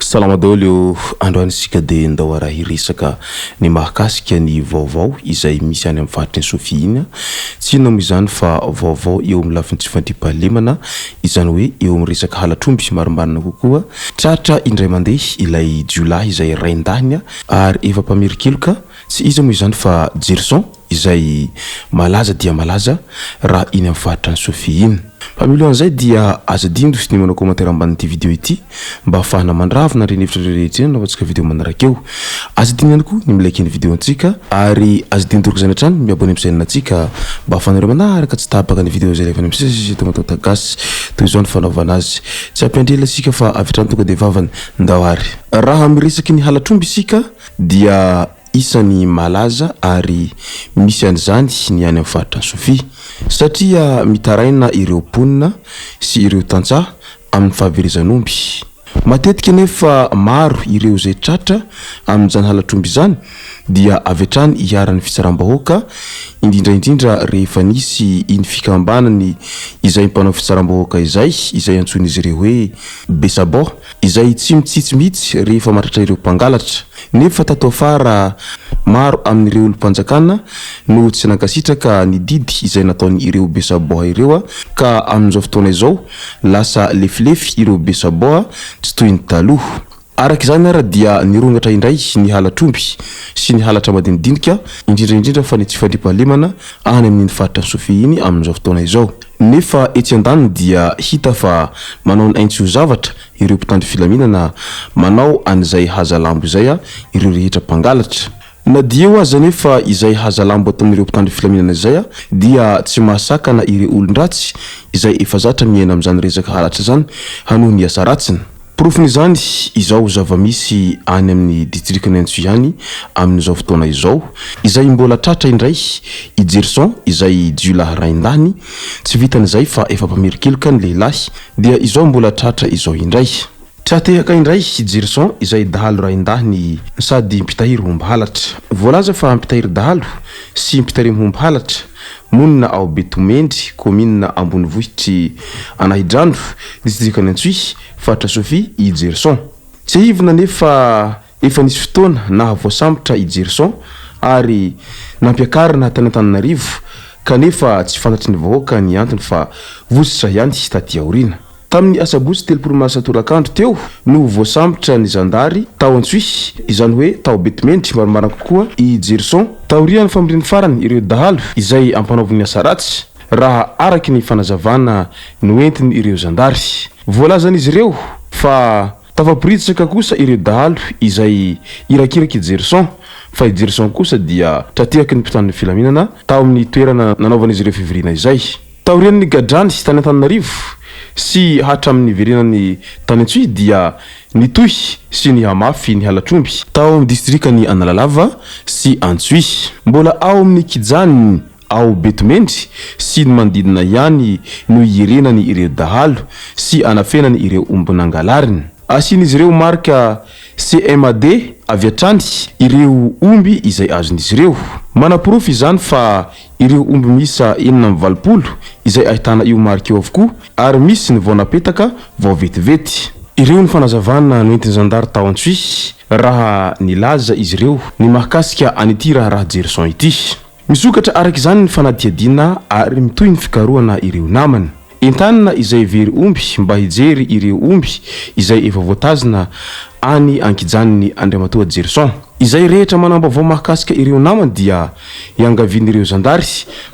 Salama daholo androanisika de ndao araha hiresaka ny mahakasika ny vaovao izay misy any amin'ny faritry ny Sofia iny. Tsy inona moa izany fa vaovao eo amin'ny lafiny tsy fandriam-pahalemana, izany hoe eo amin'ny resaka halatromby marimarina kokoa. Tratra indray mandeha ilay Jiolahy izay Raindahiny ary efa mpamirikeloka. Tsy iza moa izany fa Jerison izay malaza dia malaza raha iny amin'ny faritra ny Sofia iny. Pamilo an'izay dia aza dindo sy ny manao commentaire ambanin'ity video ity mba ahafahana mandravina ireny hevitra rehetra na antsika video manaraka eo. Aza dindo ihany koa ny milike ny video antsika ary aza dindo doroko izay hatrany miabone amin'ny chaîne antsika mba ahafahanareo manaraka tsy tapaka ny video izay rehefa ny misy WATAWATA GASY toy izao ny fanaovana azy. Tsy ampiandrela isika fa avy hatrany tonga dia vavany ndao ary. Raha miresaky ny halatromby isika dia isany malaza ary misy an'izany ny any amin'ny faritra ny Sofia satria mitaraina ireo ponina sy ireo tantsaha amin'ny fahaverezan'omby. Matetika nefa maro ireo zay tratra amin'izany halatromby izany dia avy hatrany hiaran'ny fitsaram-bahoaka indrindra rehefa nisy iny fikambanany izay mpanao fitsaram-bahoaka izay antsoin'izy ireo hoe besabo izay tsy mitsitsy mihitsy rehefa matratra ireo mpangalatra. Nefa tato afara maro amin'ireo olom-panjakana no tsy nankasitraka ny didy izay nataony ireo besabo ireo ka amin'izao fotoana izao lasa lefilefy ireo besabo tsy toy ny taloha. Araka izany ara dia nirongatra indray ny halatromby sy ny halatra madinidinika indrindra fa ny tsy fandriam-pahalemana any amin'ny faritra ny Sofia iny amin'izao fotoana izao. Nefa etsy andaniny dia hita fa manao ny aintso zavatra ireo mpitandro filaminana manao an'izay hazalambo izay ireo rehetra mpangalatra. Na dia eo aza nefa izay hazalambo ataon'ireo mpitandro filaminana izay dia tsy mahasakana ireo olon-dratsy izay efa zatra miaina amin'izany resaka halatra zany hanohy ny asa ratsiny. Profon'izany izao zava-misy any amin'ny distrikany Antso ihany amin'izao fotoana izao izay mbola tratra indray i Jerison izay Jiolahy Raindahiny tsy vitan'izay fa efa mpamirikeloka ny lehilahy dia izao mbola tratra izao indray. Tratehaka indray i Jerison izay dahalo Raindahiny sady mpitahiry homby halatra. Voalaza fa mpitahiry dahalo sy mpitahiry homby halatra monina ao Betomendry komina Ambonivohitry Anahidrano distrikany Antso faritra Sofia i Jerison. Tsy hivina nefa efa nisy fotoana na voasambotra i Jerison ary nampiakarina tany Antananarivo kanefa tsy fantatry ny vahoaka ny antony fa votsitra ihany taty aoriana. Tamin'ny asabotsy 3 Marsa tolakandro teo no voasambotra ny zandary tao Antso izany hoe tao Betomendry marimarina kokoa i Jerison taorian'ny famiriany farany ireo dahalo izay ampanaoviny asa ratsy raha araky ny fanazavana noentiny ireo zandary. Voalazan'izy ireo fa tafapirisaka kosa ireo dahalo izay irakiraky i Jerison fa i Jerison kosa dia tratehaky ny mpitandro filaminana tao amin'ny toerana nanaovan'izy ireo fivirina izay. Taorian'ny gadrany tany Antananarivo sy hatramin'ny verenany tany Antso dia nitohy sy ny hamafy ny halatromby tao amin'ny distrikany Analalava sy Antso. Mbola ao amin'ny kijany ao Betomendry sy ny mandidina ihany no irenany ireo dahalo sy anafenany ireo omby nangalariny. Asian'izy ireo marka CMAD avy hatrany ireo omby izay azon'izy ireo. Manaporofo izany fa ireo omby misa 420 izay ahitana io marka eo avokoa ary misy ny vao napetaka vao vetivety. Ireo ny fanazavana noentiny zandary tao Antso raha nilaza izy ireo ny mahakasika an'ity raha Jerison ity. Misokatra araka izany ny fanadihadiana ary mitohy ny fikarohana ireo namany. Entanina izay very omby mba hijery ireo omby izay efa voatazina any ankijaniny Andriamatoa Jerison. Izay rehetra manambavao mahakasika ireo namany dia iangavian'ireo zandary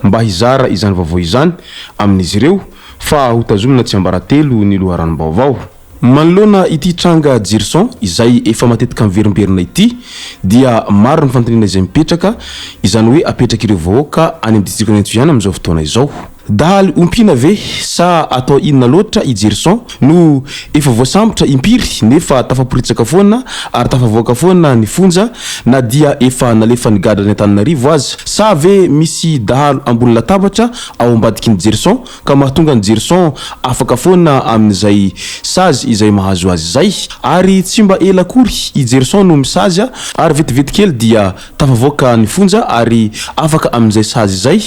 mba hizara izany vaovao izany amin'izy ireo fa hotazomina tsy ambaratelo ny loharanom-baovao. Manoloana ity tranga Jerison izay efa matetika miverimberina ity dia maro ny fanontaniana izay mipetraka izany hoe apetraka ireo vahoaka any amin'ny distrikany Antso ihany amin'izao fotoana izao. Dahalo ompiana ve sa atao inona loatra i Jerison no efa voasambotra impiry nefa tafaporitsaka foana ary tafavoaka foana ny fonja na dia efa nalefa ny gadrany Antananarivo aza sa ve misy dahalo ambony latabatra ao ambadiky ny Jerison ka mahatonga ny Jerison afaka foana amin'izay sazy izay mahazo azy zay ary tsy mba ela akory i Jerison no misazy ary vetivety kely dia tafavoaka ny fonja ary afaka amin'izay sazy zay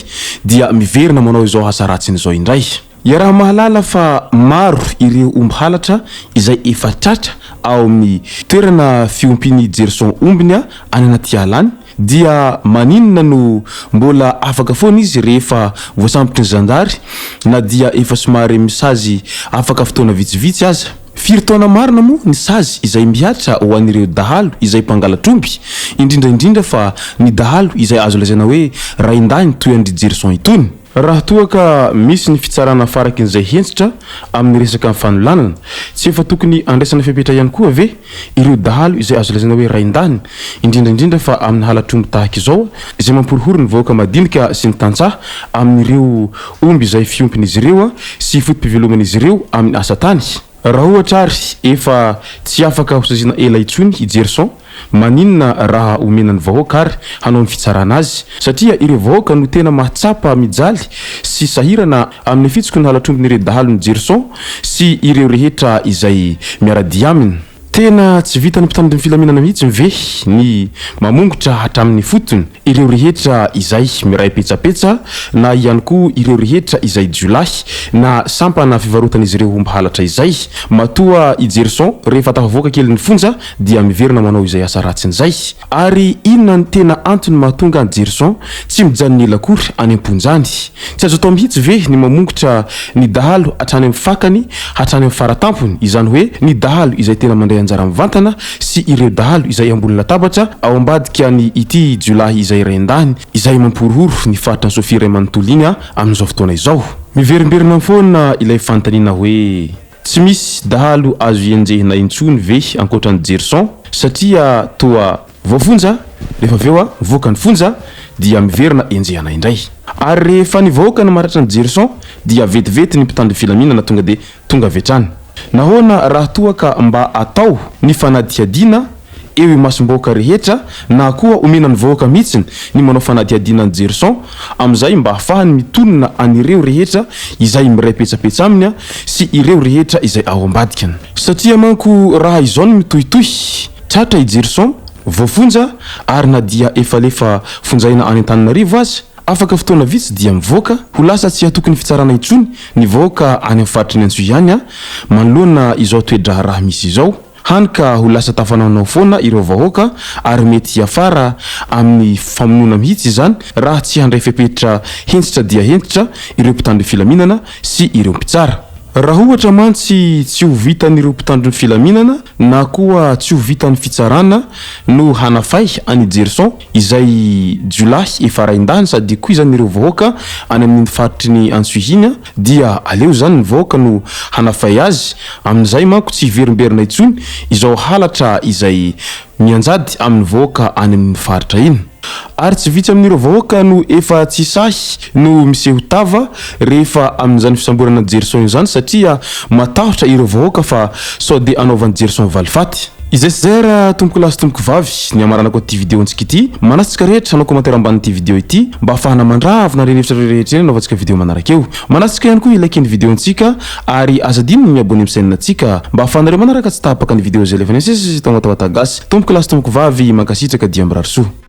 dia miverina manao izao asa ratsiny izao indray. Raha mahalala fa maro ireo omby halatra izay efa tratra ao amin'ny toerana fiompiny Jerison ombiny any anaty alany dia maninona no mbola afaka foana izy rehefa voasambotry ny zandary na dia efa somary misazy afaka fotoana vitsivitsy aza. Firy-taona marina moa ny sazy izay miatra ho an'ireo dahalo izay mpangalatr'omby indrindra fa ny dahalo izay azo lazaina hoe Raindahiny toy andry Jerison itony. Raha toa ka misy ny fitsarana farakin'izay hentsitra amin'ny resaka fanolanana tsy efa tokony andraisana fepetra ihany koa ve ireo dahalo izay azo lazaina hoe Raindahiny indrindra fa amin'ny halatr'omby tahaka izao izay mamporohory ny vahoaka madinika sy ny tantsaha amin'ireo omby izay fiompin'izy ireo sy fotom-piveloman'izy ireo amin'ny asa tany. Raha ohatra ary efa tsy afaka hosazina ela intsony i Jerison maninona raha omenany vahoaka ary hanao ny fitsarana azy satria ireo vahoaka no tena mahatsapa mijaly sy sahirana amin'ny fitsiko ny halatr'ombin'ireo dahalo ny Jerison sy ireo rehetra izay miaradia aminy. Tena tsy vita ny mpitandro ny filaminana mihitsy mve ny mamongotra hatramin'ny fotony ireo rehetra izay miray petsapetsa na ihany koa ireo rehetra izay Jiolahy na sampana fivarotan'izy ireo omby halatra izay matoa i Jerison rehefa tafavoaka kely ny fonja dia miverina manao izay asa ratsin'izay. Ary inona ny tena antony mahatonga ny Jerison tsy mijanona ela akory any am-ponjany? Tsy azo atao mihitsy ve ny mamongotra ny dahalo hatrany amin'ny fakany hatrany amin'ny faratampony izany hoe ny dahalo izay tena mandray anjara mivantana sy ireo dahalo izay ambony latabatra ao ambadika ny ity Jiolahy izay Raindahiny izay mamporohoro ny faritra ny Sofia ray manontolo iny amin'izao fotoana izao. Miverimberina foana ilay fanontaniana hoe tsy misy dahalo azo ienjehina intsony ve ankoatran'ny Jerison satria toa voafonja rehefa aveo voaka ny fonja dia miverina enjehana indray. Ary rehefa ny vahoaka ny maratra ny Jerison dia vetivety ny mpitandro filaminana tonga vetrany. Nahoana raha toa ka mba atao ny fanadihadiana eo imasom-bahoaka rehetra na koa omena ny vahoaka mihitsiny ny manao fanadihadiana ny Jerison amin'izay mba ahafahany mitonona an'ireo rehetra izay miray petsapetsa aminy sy ireo rehetra izay ao ambadikany. Satria manko raha izao no mitohitohy tratra i Jerison voafonja ary na dia efa lefa fonjaina any Antananarivo aza afaka fotoana vitsy dia mivoaka ho lasa tsy atokony fitsarana intsony ny vahoaka any amin'ny faritry ny Antso ihany manoloana izao toedraha raha misy izao hany ka ho lasa tafananao foana ireo vahoaka ary mety afara amin'ny famonona mihitsy izany raha tsy handray fepetra hentsitra dia hentsitra ireo mpitandro filaminana sy ireo mpitsara. Raha ohatra mantsy tsy ho vitan'ireo mpitandro ny filaminana na koa tsy ho vitan'ny fitsarana no hanafay any Jerison izay Jiolahy efa Raindahiny sady koa izany ireo vahoaka any amin'ny faritry ny Antso iny dia aleo zany ny vahoaka no hanafay azy amin'izay manko tsy verimberina intsony izao halatra izay mianjady amin'ny vahoaka any amin'ny faritra iny. Ary tsy vitsy amin'ireo vahoaka no efa tsy sahy no miseho tava rehefa amin'izany fisamborana Jerison izany satria matahotra ireo vahoaka fa sao de anaovan'ny Jerison valifaty. Izay sy zay raha tomboko lasy tomboko vavy ny amarana koa ity vidéo antsika ity manasitsika rehetra hanao commentaire ambanin'ity vidéo ity mba ahafahana mandravona renevitra rehetra hanaovantsika vidéo manaraka eo. Manasitsika ihany koa ilaiky ny vidéo antsika ary azadino ny abonné amin'ny chaîne antsika mba ahafahanareo manaraka tsy tapaka ny vidéo zay lefa nisesy tao WATAWATA GASY. Tomboko lasy tomboko vavy mankasitraka dia mirary soa.